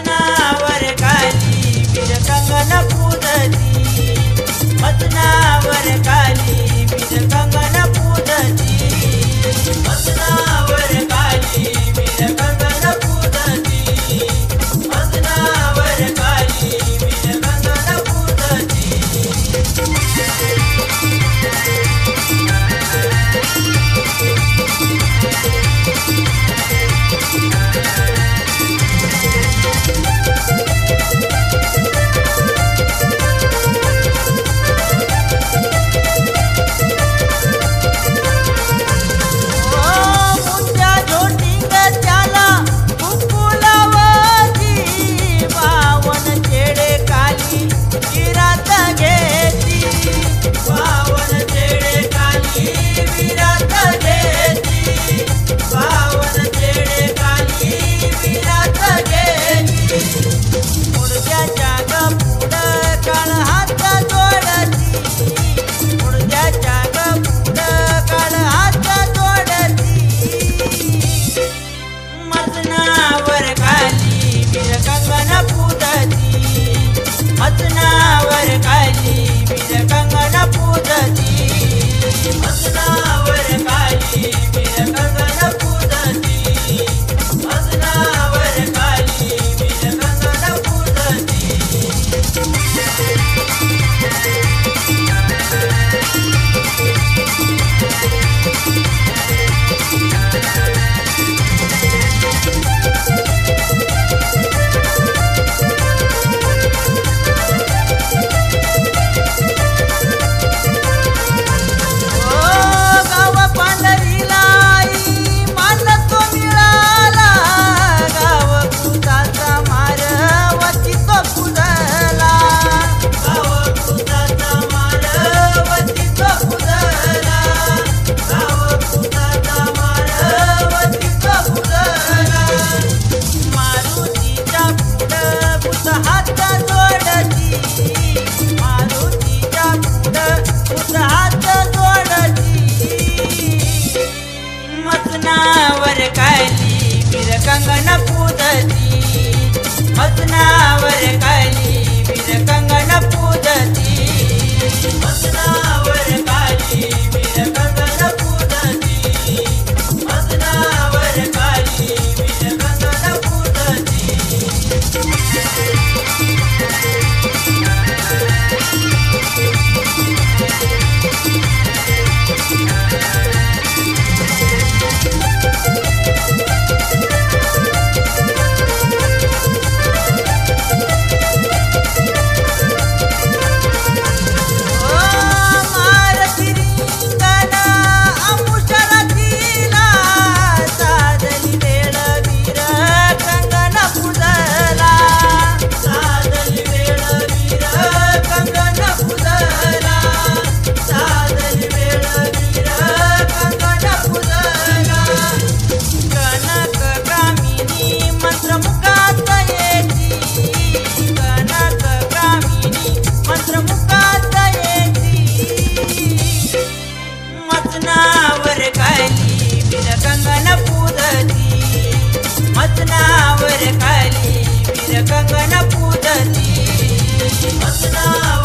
मसनावर खाली वीर कंगन पूजती, मसनावर खाली वीर कंगन पूजती, मसनावर खाली वीर कंगन पूजती, मसनावर खाली वीर कंगन पूजती। मसनावर खाली वीर कंगन पूजती, मसनावर खाली वीर कंगन पूजती, मसनावर खाली वीर कंगन पूजती। मसनावर खाली वीर कंगन पूजती, मसनावर खाली वीर कंगन पूजती, मसनावर खाली वीर कंगन पूजती, मसनावर खाली वीर कंगन पूजती। मसनावर खाली वीर कंगन पूजती, मसनावर खाली वीर कंगन पूजती, मसनावर